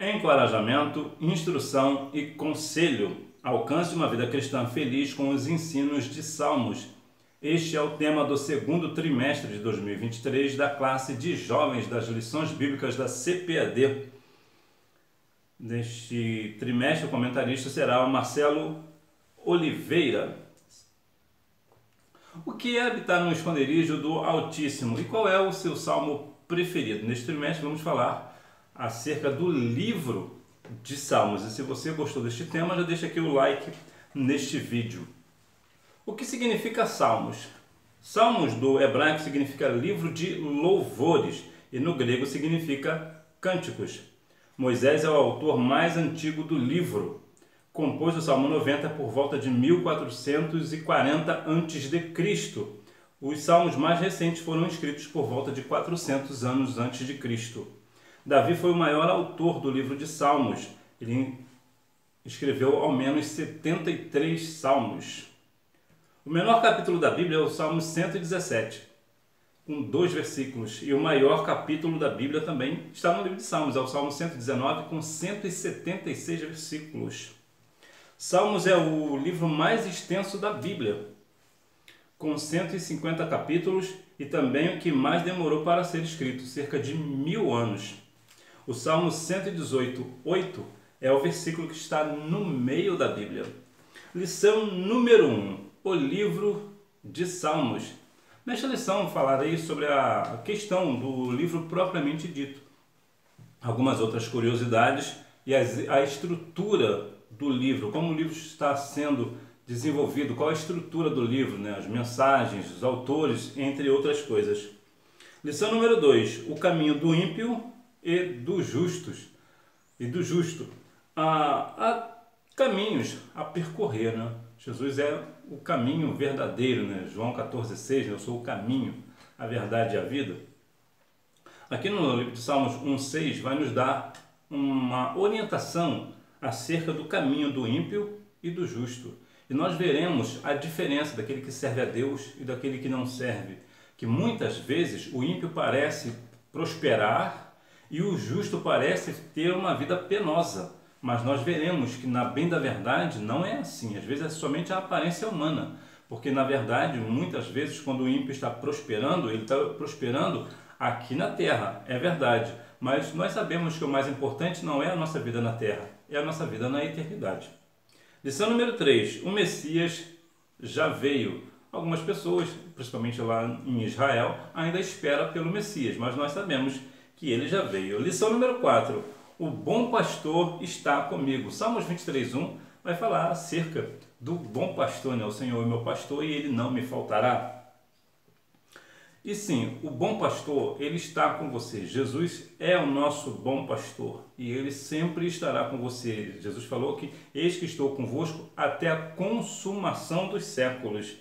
Encorajamento, instrução e conselho. Alcance uma vida cristã feliz com os ensinos de Salmos. Este é o tema do segundo trimestre de 2023 da classe de jovens das lições bíblicas da CPAD. Neste trimestre, o comentarista será o Marcelo Oliveira. O que é habitar no esconderijo do Altíssimo? E qual é o seu salmo preferido? Neste trimestre vamos falar acerca do livro de Salmos. E se você gostou deste tema, já deixa aqui o like neste vídeo. O que significa Salmos? Salmos do hebraico significa livro de louvores e no grego significa cânticos. Moisés é o autor mais antigo do livro. Compôs o Salmo 90 por volta de 1440 a.C. Os salmos mais recentes foram escritos por volta de 400 anos antes de Cristo. Davi foi o maior autor do livro de Salmos. Ele escreveu ao menos 73 salmos. O menor capítulo da Bíblia é o Salmo 117, com 2 versículos. E o maior capítulo da Bíblia também está no livro de Salmos, é o Salmo 119, com 176 versículos. Salmos é o livro mais extenso da Bíblia, com 150 capítulos e também o que mais demorou para ser escrito, cerca de 1000 anos. O Salmo 118:8 é o versículo que está no meio da Bíblia. Lição número 1, o livro de Salmos. Nesta lição falarei sobre a questão do livro propriamente dito, algumas outras curiosidades e a estrutura do livro, como o livro está sendo desenvolvido, qual a estrutura do livro, as mensagens, os autores, entre outras coisas. Lição número 2, o caminho do ímpio e do justo. Há caminhos a percorrer, Jesus é o caminho verdadeiro, João 14,6, eu sou o caminho, a verdade e a vida. Aqui no livro de Salmos 1,6 vai nos dar uma orientação acerca do caminho do ímpio e do justo. E nós veremos a diferença daquele que serve a Deus e daquele que não serve. Que muitas vezes o ímpio parece prosperar e o justo parece ter uma vida penosa. Mas nós veremos que, na bem da verdade, não é assim. Às vezes é somente a aparência humana. Porque, na verdade, muitas vezes, quando o ímpio está prosperando, ele está prosperando aqui na terra. É verdade. Mas nós sabemos que o mais importante não é a nossa vida na terra, é a nossa vida na eternidade. Lição número 3. O Messias já veio. Algumas pessoas, principalmente lá em Israel, ainda esperam pelo Messias, mas nós sabemos que ele já veio. Lição número 4. O bom pastor está comigo. Salmos 23:1 vai falar acerca do bom pastor, O Senhor é meu pastor e ele não me faltará. E sim, o bom pastor, ele está com você. Jesus é o nosso bom pastor e ele sempre estará com você. Jesus falou que eis que estou convosco até a consumação dos séculos.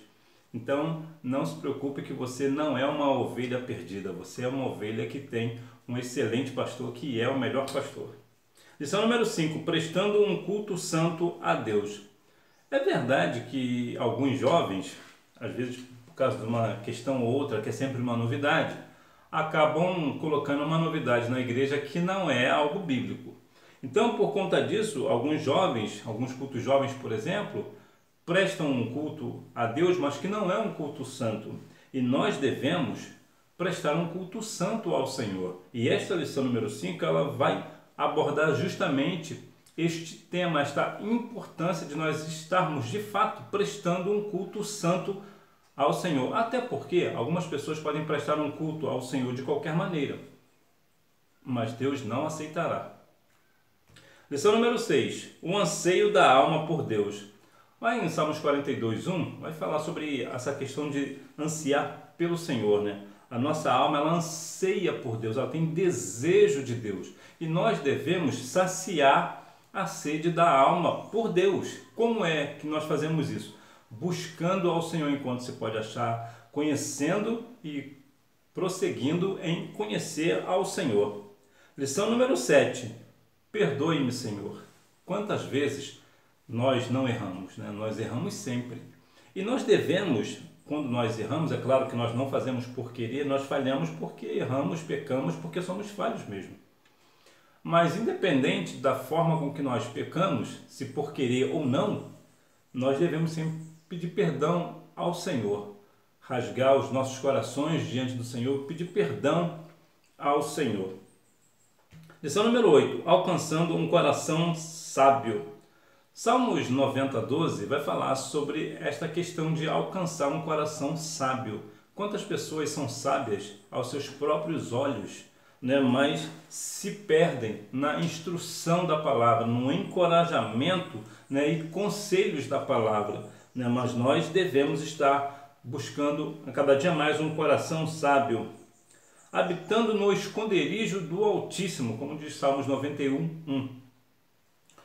Então, não se preocupe que você não é uma ovelha perdida. Você é uma ovelha que tem um excelente pastor, que é o melhor pastor. Lição número 5, prestando um culto santo a Deus. É verdade que alguns jovens, às vezes por causa de uma questão ou outra, que é sempre uma novidade, acabam colocando uma novidade na igreja que não é algo bíblico. Então, por conta disso, alguns jovens, alguns cultos jovens, por exemplo, prestam um culto a Deus, mas que não é um culto santo. E nós devemos prestar um culto santo ao Senhor. E esta lição número 5, ela vai abordar justamente este tema, esta importância de nós estarmos de fato prestando um culto santo ao Senhor. Até porque algumas pessoas podem prestar um culto ao Senhor de qualquer maneira, mas Deus não aceitará. Lição número 6, o anseio da alma por Deus. Lá em Salmos 42:1 vai falar sobre essa questão de ansiar pelo Senhor, A nossa alma, ela anseia por Deus, ela tem desejo de Deus. E nós devemos saciar a sede da alma por Deus. Como é que nós fazemos isso? Buscando ao Senhor enquanto se pode achar, conhecendo e prosseguindo em conhecer ao Senhor. Lição número 7. Perdoe-me, Senhor. Quantas vezes nós não erramos, Nós erramos sempre. E nós devemos, quando nós erramos, é claro que nós não fazemos por querer, nós falhamos porque erramos, pecamos, porque somos falhos mesmo. Mas independente da forma com que nós pecamos, se por querer ou não, nós devemos sempre pedir perdão ao Senhor, rasgar os nossos corações diante do Senhor, pedir perdão ao Senhor. Lição número 8, alcançando um coração sábio. Salmos 90:12 vai falar sobre esta questão de alcançar um coração sábio. Quantas pessoas são sábias aos seus próprios olhos, né? Mas se perdem na instrução da palavra, no encorajamento, né? E conselhos da palavra, né? Mas nós devemos estar buscando a cada dia mais um coração sábio, habitando no esconderijo do Altíssimo, como diz Salmos 91:1.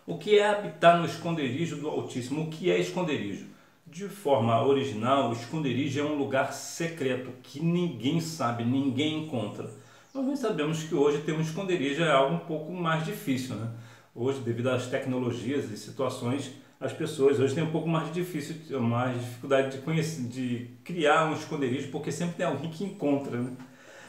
O que é habitar no esconderijo do Altíssimo? O que é esconderijo? De forma original, o esconderijo é um lugar secreto que ninguém sabe, ninguém encontra. Nós sabemos que hoje ter um esconderijo é algo um pouco mais difícil, né? Hoje, devido às tecnologias e situações, as pessoas hoje têm um pouco mais dificuldade de conhecer, de criar um esconderijo, porque sempre tem alguém que encontra, né?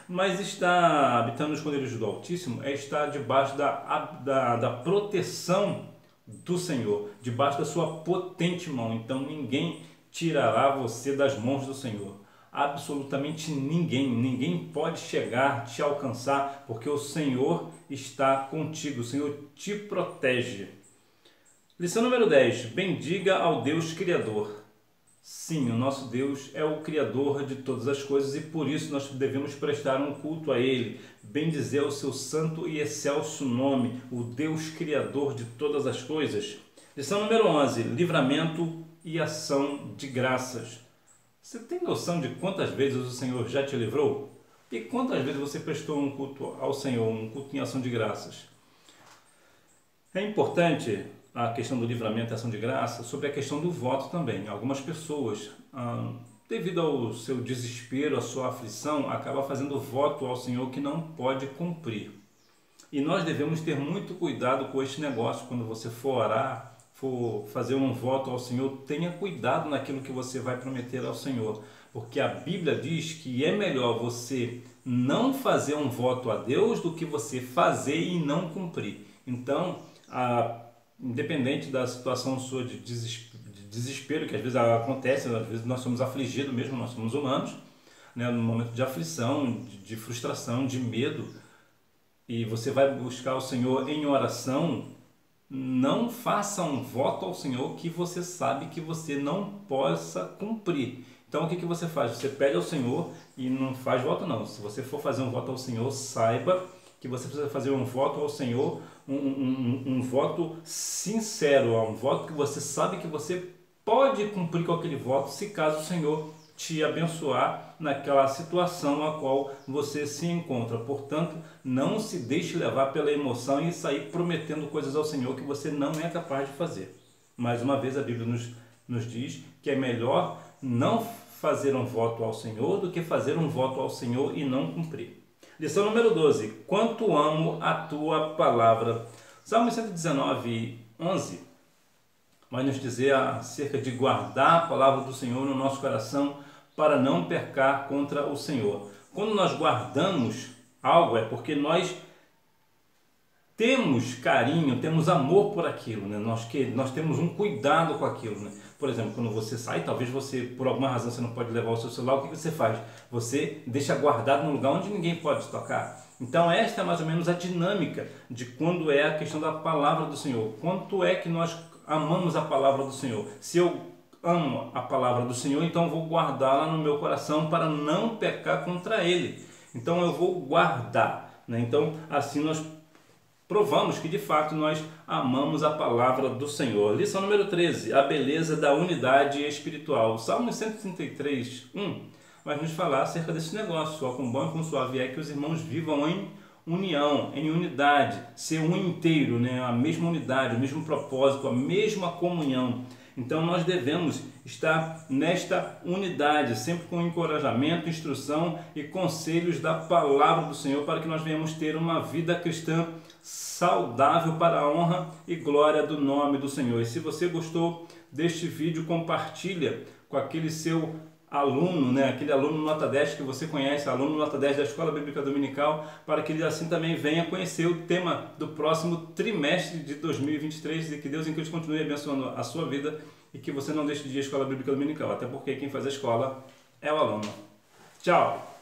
Mas estar habitando no esconderijo do Altíssimo é estar debaixo da proteção do Senhor, debaixo da sua potente mão. Então ninguém tirará você das mãos do Senhor. Absolutamente ninguém pode chegar, te alcançar, porque o Senhor está contigo, o Senhor te protege. Lição número 10, bendiga ao Deus Criador. Sim, o nosso Deus é o Criador de todas as coisas e por isso nós devemos prestar um culto a Ele, bendizer o seu santo e excelso nome, o Deus Criador de todas as coisas. Lição número 11, livramento e ação de graças. Você tem noção de quantas vezes o Senhor já te livrou? E quantas vezes você prestou um culto ao Senhor, um culto em ação de graças? É importante a questão do livramento e ação de graça, sobre a questão do voto também. Algumas pessoas, devido ao seu desespero, à sua aflição, acabam fazendo voto ao Senhor que não pode cumprir. E nós devemos ter muito cuidado com este negócio. Quando você for orar, for fazer um voto ao Senhor, tenha cuidado naquilo que você vai prometer ao Senhor. Porque a Bíblia diz que é melhor você não fazer um voto a Deus do que você fazer e não cumprir. Então, independente da situação sua de desespero, que às vezes acontece, às vezes nós somos afligidos mesmo, nós somos humanos, né? No momento de aflição, de frustração, de medo, e você vai buscar o Senhor em oração, não faça um voto ao Senhor que você sabe que você não possa cumprir. Então o que você faz? Você pede ao Senhor e não faz voto não. Se você for fazer um voto ao Senhor, saiba que você precisa fazer um voto ao Senhor, um voto sincero, um voto que você sabe que você pode cumprir com aquele voto, se caso o Senhor te abençoar naquela situação a qual você se encontra. Portanto, não se deixe levar pela emoção e sair prometendo coisas ao Senhor que você não é capaz de fazer. Mais uma vez a Bíblia nos diz que é melhor não fazer um voto ao Senhor do que fazer um voto ao Senhor e não cumprir. Lição número 12. Quanto amo a tua palavra. Salmo 119:11 vai nos dizer acerca de guardar a palavra do Senhor no nosso coração para não pecar contra o Senhor. Quando nós guardamos algo é porque nós temos carinho, temos amor por aquilo, né? Nós temos um cuidado com aquilo, né? Por exemplo, quando você sai, talvez você, por alguma razão, você não pode levar o seu celular, o que você faz? Você deixa guardado num lugar onde ninguém pode tocar. Então esta é mais ou menos a dinâmica de quando é a questão da palavra do Senhor. Quanto é que nós amamos a palavra do Senhor? Se eu amo a palavra do Senhor, então eu vou guardá-la no meu coração para não pecar contra Ele. Então eu vou guardar, né? Então assim nós provamos que de fato nós amamos a palavra do Senhor. Lição número 13, a beleza da unidade espiritual. O Salmo 133:1 vai nos falar acerca desse negócio. Ó, quão bom e quão suave é que os irmãos vivam em união, em unidade, ser um inteiro, né? A mesma unidade, o mesmo propósito, a mesma comunhão. Então nós devemos estar nesta unidade, sempre com encorajamento, instrução e conselhos da palavra do Senhor, para que nós venhamos ter uma vida cristã saudável para a honra e glória do nome do Senhor. E se você gostou deste vídeo, compartilha com aquele seu aluno, né, aquele aluno nota 10 que você conhece, aluno nota 10 da Escola Bíblica Dominical, para que ele assim também venha conhecer o tema do próximo trimestre de 2023 e que Deus em Cristo continue abençoando a sua vida e que você não deixe de ir à Escola Bíblica Dominical, até porque quem faz a escola é o aluno. Tchau!